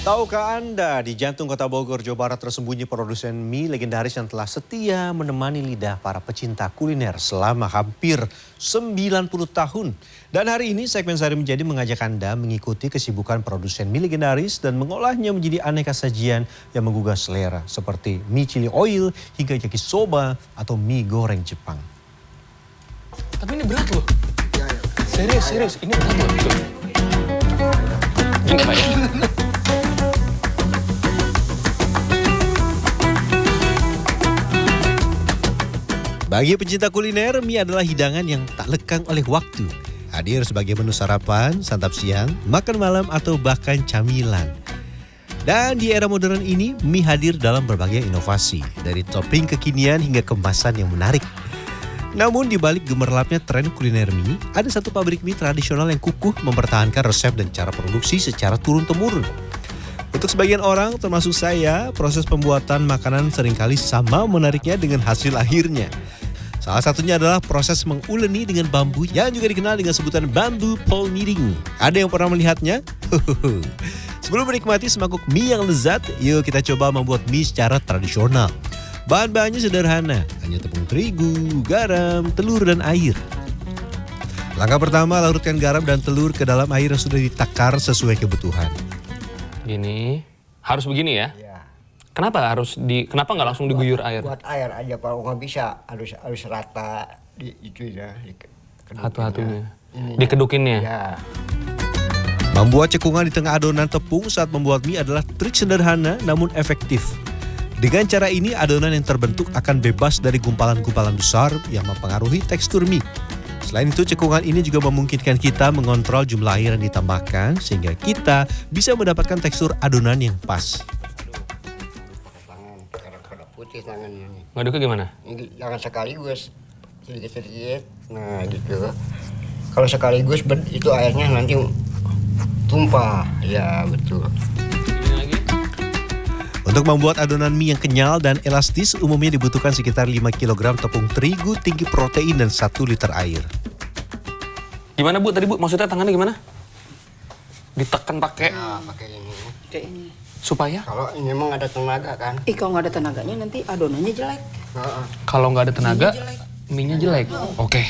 Tahukah Anda, di jantung kota Bogor, Jawa Barat tersembunyi produsen mie legendaris yang telah setia menemani lidah para pecinta kuliner selama hampir 90 tahun. Dan hari ini segmen Sehari Menjadi mengajak Anda mengikuti kesibukan produsen mie legendaris dan mengolahnya menjadi aneka sajian yang menggugah selera seperti mie chili oil hingga yakisoba atau mie goreng Jepang. Tapi ini berat loh. Serius, ini berat loh. Ini Pak ya? Bagi pecinta kuliner, mie adalah hidangan yang tak lekang oleh waktu. Hadir sebagai menu sarapan, santap siang, makan malam, atau bahkan camilan. Dan di era modern ini, mie hadir dalam berbagai inovasi. Dari topping kekinian hingga kemasan yang menarik. Namun di balik gemerlapnya tren kuliner mie, ada satu pabrik mie tradisional yang kukuh mempertahankan resep dan cara produksi secara turun-temurun. Untuk sebagian orang, termasuk saya, proses pembuatan makanan seringkali sama menariknya dengan hasil akhirnya. Salah satunya adalah proses menguleni dengan bambu yang juga dikenal dengan sebutan bambu pole kneading. Ada yang pernah melihatnya? Sebelum menikmati semangkuk mie yang lezat, yuk kita coba membuat mie secara tradisional. Bahan-bahannya sederhana, hanya tepung terigu, garam, telur, dan air. Langkah pertama, larutkan garam dan telur ke dalam air yang sudah ditakar sesuai kebutuhan. Gini, harus begini ya? Ya. Kenapa kenapa nggak langsung diguyur air? Buat air aja, kalau nggak bisa harus rata itu ya. Hatu-hatunya. Dikedukinnya. Ya. Membuat cekungan di tengah adonan tepung saat membuat mie adalah trik sederhana namun efektif. Dengan cara ini, adonan yang terbentuk akan bebas dari gumpalan-gumpalan besar yang mempengaruhi tekstur mie. Selain itu, cekungan ini juga memungkinkan kita mengontrol jumlah air yang ditambahkan sehingga kita bisa mendapatkan tekstur adonan yang pas. Tangan, putih tangannya nih. Ngaduknya gimana? Ini jangan sekaligus, sedikit-sedikit. Nah gitu. Kalau sekaligus itu airnya nanti tumpah. Ya betul. Ini lagi. Untuk membuat adonan mie yang kenyal dan elastis, umumnya dibutuhkan sekitar 5 kg tepung terigu tinggi protein dan 1 liter air. Gimana Bu tadi Bu? Maksudnya tangannya gimana? Ditekan pakai Nah, pakai ini. Kayak ini. supaya? Kalau ini memang ada tenaga kan. Kalau nggak ada tenaganya nanti adonannya jelek. Nah, Kalau nggak ada tenaga, mie-nya jelek. Oke.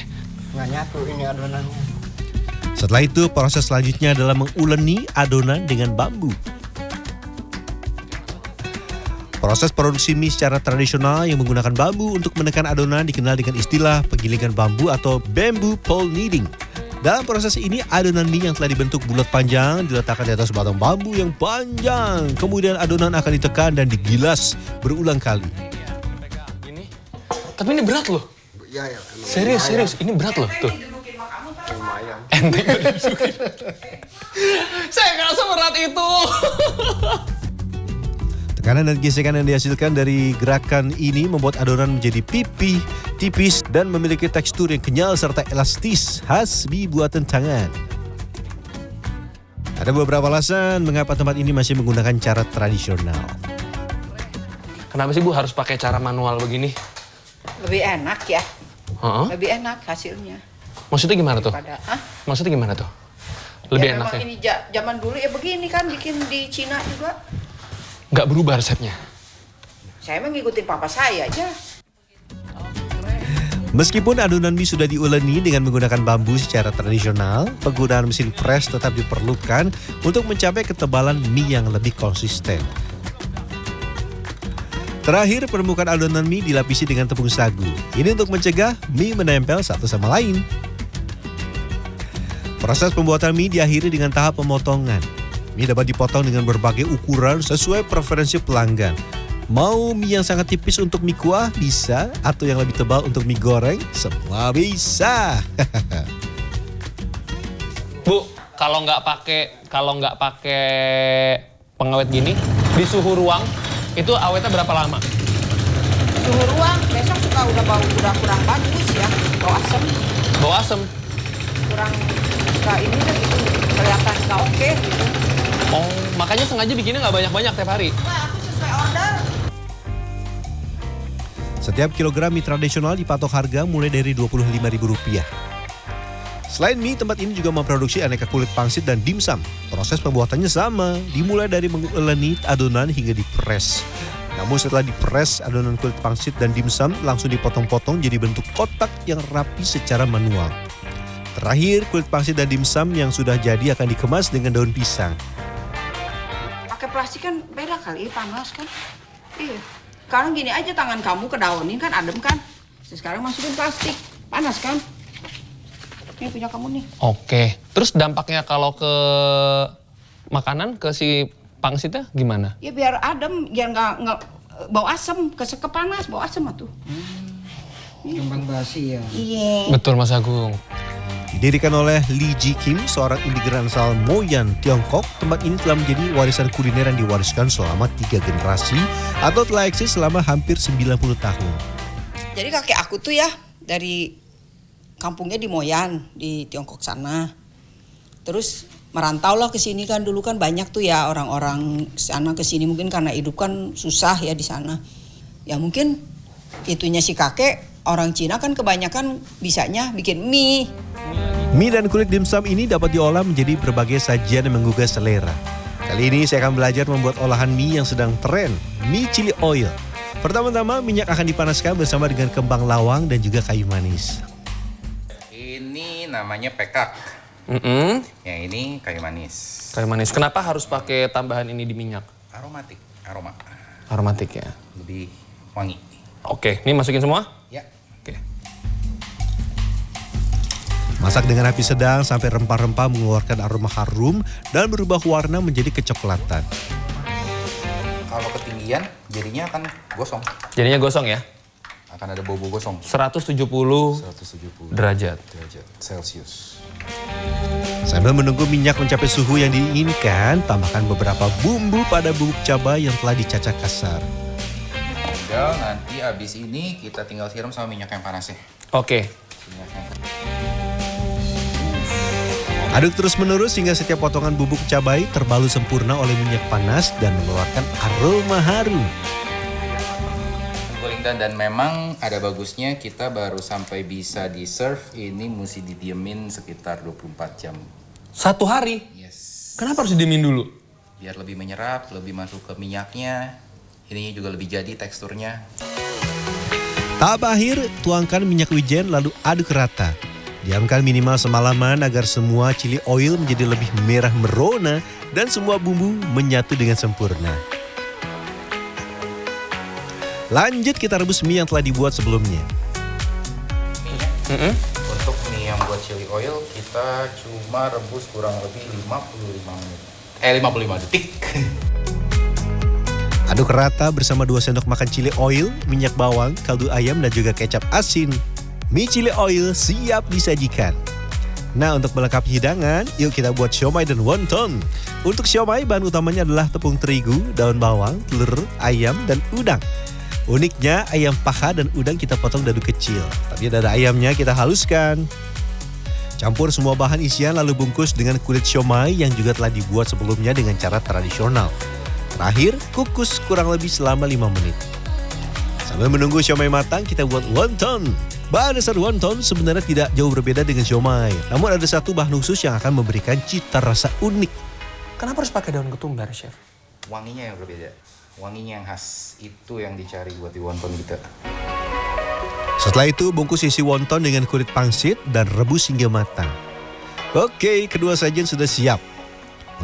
nggak nyatu ini adonannya. Setelah itu, proses selanjutnya adalah menguleni adonan dengan bambu. Proses produksi mie secara tradisional yang menggunakan bambu untuk menekan adonan dikenal dengan istilah penggilingan bambu atau bamboo pole kneading. Dalam proses ini, adonan mie yang telah dibentuk bulat panjang diletakkan di atas batang bambu yang panjang. Kemudian adonan akan ditekan dan digilas berulang kali. Ini. Tapi ini berat loh. Ya. Serius. Ini berat loh. Tuh. Lumayan. Enteng gak dimasukin. Saya ngerasa berat itu. Tekanan dan gesekan yang dihasilkan dari gerakan ini membuat adonan menjadi pipih, tipis, dan memiliki tekstur yang kenyal serta elastis khas mie buatan tangan. Ada beberapa alasan mengapa tempat ini masih menggunakan cara tradisional. Kenapa sih Bu harus pakai cara manual begini? Lebih enak ya. Heeh. Lebih enak hasilnya. Maksudnya gimana tuh? Maksudnya gimana tuh? Lebih ya, enak memang ya? ini zaman dulu ya begini kan bikin di Cina juga. Nggak berubah resepnya? Saya mengikuti papa saya aja. Meskipun adonan mie sudah diuleni dengan menggunakan bambu secara tradisional, penggunaan mesin press tetap diperlukan untuk mencapai ketebalan mie yang lebih konsisten. Terakhir, permukaan adonan mie dilapisi dengan tepung sagu. Ini untuk mencegah mie menempel satu sama lain. Proses pembuatan mie diakhiri dengan tahap pemotongan. Mie dapat dipotong dengan berbagai ukuran sesuai preferensi pelanggan. Mau mie yang sangat tipis untuk mie kuah bisa, atau yang lebih tebal untuk mie goreng, semua bisa. Bu, kalau nggak pakai pengawet gini di suhu ruang itu awetnya berapa lama? Suhu ruang besok udah kurang bagus ya. Bau asam. Bau asem. Kurang nggak ini deh gitu. Kelihatan nggak oke gitu. Oh, makanya sengaja bikinnya nggak banyak-banyak tiap hari. Nah, aku sesuai order. Setiap kilogram mie tradisional dipatok harga mulai dari Rp25.000. Selain mie, tempat ini juga memproduksi aneka kulit pangsit dan dimsum. Proses pembuatannya sama, dimulai dari menguleni adonan hingga dipres. Namun setelah dipres, adonan kulit pangsit dan dimsum langsung dipotong-potong jadi bentuk kotak yang rapi secara manual. Terakhir, kulit pangsit dan dimsum yang sudah jadi akan dikemas dengan daun pisang. Pakai plastik kan beda kali, panas kan. Iya. Sekarang gini aja tangan kamu kedaunin kan adem kan. Sekarang masukin plastik, panas kan. Ini punya kamu nih. Oke. Terus dampaknya kalau ke makanan, ke si pangsitnya gimana? Ya biar adem, biar nggak bau asem, kepanas bau asem atuh. Kembang basi ya. Iya. Betul Mas Agung. Didirikan oleh Lee Ji Kim, seorang imigran asal Moyan, Tiongkok, tempat ini telah menjadi warisan kuliner yang diwariskan selama 3 generasi atau telah eksis selama hampir 90 tahun. Jadi kakek aku tuh ya dari kampungnya di Moyan, di Tiongkok sana. Terus merantau lah ke sini kan, dulu kan banyak tuh ya orang-orang sana ke sini, mungkin karena hidup kan susah ya di sana. Ya mungkin itunya si kakek, orang Cina kan kebanyakan bisanya bikin mie. Mie dan kulit dimsum ini dapat diolah menjadi berbagai sajian yang menggugah selera. Kali ini saya akan belajar membuat olahan mie yang sedang tren, mie chili oil. Pertama-tama minyak akan dipanaskan bersama dengan kembang lawang dan juga kayu manis. Ini namanya pekak. Yang ini kayu manis. Kayu manis. Kenapa harus pakai tambahan ini di minyak? Aromatik, aroma. Aromatik ya. Lebih wangi. Oke, ini masukin semua? Ya. Oke. Masak dengan api sedang sampai rempah-rempah mengeluarkan aroma harum dan berubah warna menjadi kecoklatan. Kalau ketinggian jadinya akan gosong. Jadinya gosong ya? Akan ada bau-bau gosong. 170 170 derajat. Celcius. Sambil menunggu minyak mencapai suhu yang diinginkan, tambahkan beberapa bumbu pada bubuk cabai yang telah dicacah kasar. Tinggal nanti abis ini kita tinggal siram sama minyak yang panas ya. Oke. Aduk terus-menerus hingga setiap potongan bubuk cabai terbalut sempurna oleh minyak panas dan mengeluarkan aroma harum. Dan memang ada bagusnya kita baru sampai bisa di serve ini mesti didiemin sekitar 24 jam. 1 hari? Yes. Kenapa harus didiemin dulu? Biar lebih menyerap, lebih masuk ke minyaknya. Ininya juga lebih jadi teksturnya. Tahap akhir, tuangkan minyak wijen lalu aduk rata. Diamkan minimal semalaman agar semua chili oil menjadi lebih merah merona dan semua bumbu menyatu dengan sempurna. Lanjut kita rebus mie yang telah dibuat sebelumnya. Untuk mie yang buat chili oil kita cuma rebus kurang lebih 55 menit. 55 detik. Aduk rata bersama 2 sendok makan chili oil, minyak bawang, kaldu ayam dan juga kecap asin. Mie chili oil siap disajikan. Nah, untuk melengkapi hidangan, yuk kita buat siomay dan wonton. Untuk siomay bahan utamanya adalah tepung terigu, daun bawang, telur, ayam dan udang. Uniknya ayam paha dan udang kita potong dadu kecil, tapi dada ayamnya kita haluskan. Campur semua bahan isian lalu bungkus dengan kulit siomay yang juga telah dibuat sebelumnya dengan cara tradisional. Terakhir, kukus kurang lebih selama 5 menit. Sambil menunggu siomay matang, kita buat wonton. Bahan dasar wonton sebenarnya tidak jauh berbeda dengan siomay, namun ada satu bahan khusus yang akan memberikan cita rasa unik. Kenapa harus pakai daun ketumbar, Chef? Wanginya yang berbeda. Wanginya yang khas, itu yang dicari buat di wonton kita. Setelah itu bungkus isi wonton dengan kulit pangsit dan rebus hingga matang. Oke, kedua sajian sudah siap.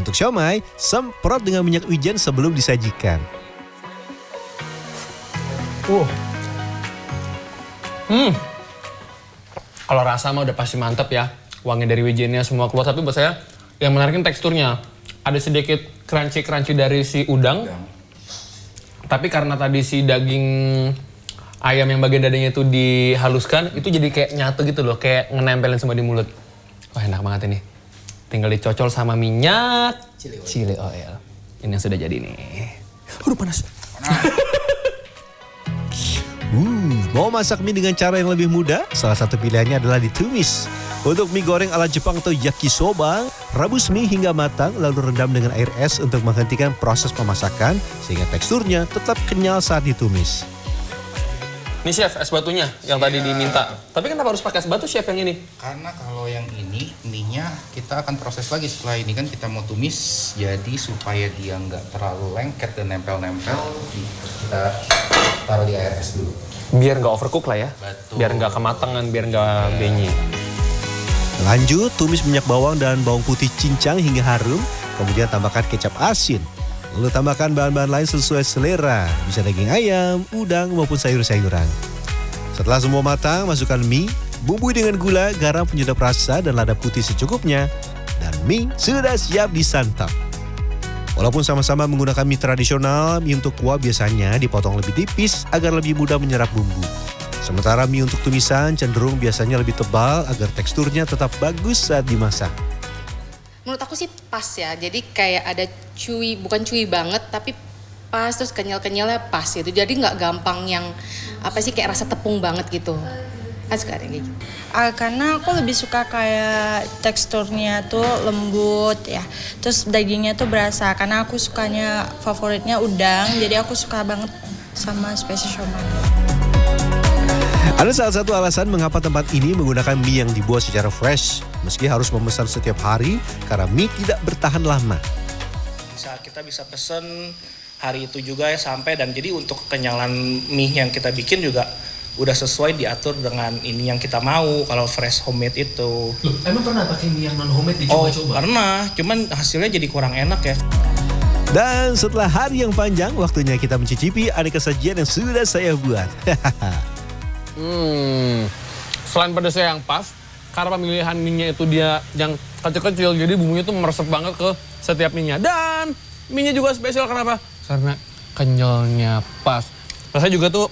Untuk siomay, semprot dengan minyak wijen sebelum disajikan. Kalau rasa mah udah pasti mantep ya. Wangi dari wijennya semua keluar, tapi buat saya yang menariknya teksturnya. Ada sedikit crunchy dari si udang. Tapi karena tadi si daging ayam yang bagian dadanya itu dihaluskan, itu jadi kayak nyatu gitu loh, kayak ngenempelin semua di mulut. Wah, enak banget ini. Tinggal dicocol sama minyak chili oil. Ini yang sudah jadi nih. Udah panas. Mau masak mie dengan cara yang lebih mudah? Salah satu pilihannya adalah ditumis. Untuk mie goreng ala Jepang atau yakisoba, rebus mie hingga matang lalu rendam dengan air es untuk menghentikan proses pemasakan sehingga teksturnya tetap kenyal saat ditumis. Ini Chef, es batunya yang tadi diminta. Tapi kenapa harus pakai es batu Chef yang ini? Karena kalau yang ini mie-nya kita akan proses lagi setelah ini kan kita mau tumis, jadi supaya dia nggak terlalu lengket dan nempel-nempel, kita taruh di air es dulu. Biar nggak overcook lah ya. Betul. Biar nggak kematangan, biar nggak benyi. Lanjut, tumis minyak bawang dan bawang putih cincang hingga harum. Kemudian tambahkan kecap asin. Lalu tambahkan bahan-bahan lain sesuai selera. Bisa daging ayam, udang, maupun sayur-sayuran. Setelah semua matang, masukkan mie. Bumbui dengan gula, garam penyedap rasa, dan lada putih secukupnya. Dan mie sudah siap disantap. Walaupun sama-sama menggunakan mie tradisional, mie untuk kuah biasanya dipotong lebih tipis agar lebih mudah menyerap bumbu. Sementara mie untuk tumisan cenderung biasanya lebih tebal agar teksturnya tetap bagus saat dimasak. Menurut aku sih pas ya, jadi kayak ada chewy, bukan chewy banget tapi pas, terus kenyal-kenyalnya pas gitu. Jadi nggak gampang yang apa sih kayak rasa tepung banget gitu. Kan suka ada kayak gitu. Karena aku lebih suka kayak teksturnya tuh lembut ya. Terus dagingnya tuh berasa, karena aku sukanya favoritnya udang, jadi aku suka banget sama spesies siomay. Ada salah satu alasan mengapa tempat ini menggunakan mie yang dibuat secara fresh. Meski harus memesan setiap hari karena mie tidak bertahan lama. Kita bisa pesen hari itu juga ya sampai, dan jadi untuk kekenyalan mie yang kita bikin juga udah sesuai diatur dengan ini yang kita mau kalau fresh homemade itu. Loh, emang pernah pakai mie yang non homemade dicoba-coba? Pernah, cuman hasilnya jadi kurang enak ya. Dan setelah hari yang panjang, waktunya kita mencicipi aneka sajian yang sudah saya buat. Selain pedasnya yang pas, karena pemilihan mie-nya itu dia yang kecil-kecil, jadi bumbunya tuh meresap banget ke setiap mie-nya. Dan mie-nya juga spesial, kenapa? Karena kenyalnya pas. Rasanya juga tuh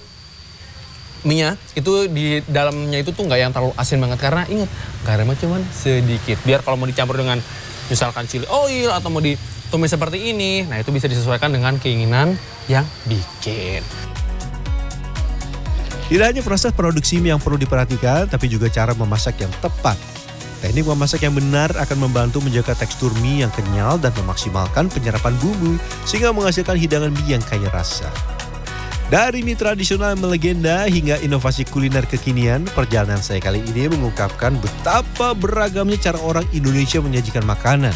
mie-nya itu di dalamnya itu tuh nggak yang terlalu asin banget, karena ingat garamnya cuman sedikit. Biar kalau mau dicampur dengan misalkan chili oil atau mau ditumis seperti ini, nah itu bisa disesuaikan dengan keinginan yang bikin. Tidak hanya proses produksi mie yang perlu diperhatikan, tapi juga cara memasak yang tepat. Teknik memasak yang benar akan membantu menjaga tekstur mie yang kenyal dan memaksimalkan penyerapan bumbu sehingga menghasilkan hidangan mie yang kaya rasa. Dari mie tradisional yang melegenda hingga inovasi kuliner kekinian, perjalanan saya kali ini mengungkapkan betapa beragamnya cara orang Indonesia menyajikan makanan.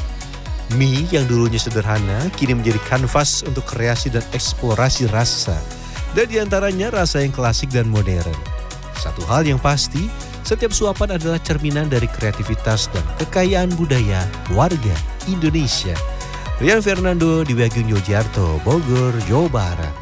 Mie yang dulunya sederhana kini menjadi kanvas untuk kreasi dan eksplorasi rasa. Dan diantaranya rasa yang klasik dan modern. Satu hal yang pasti, setiap suapan adalah cerminan dari kreativitas dan kekayaan budaya warga Indonesia. Rian Fernando di Wiagung Yogyakarta, Bogor, Jawa Barat.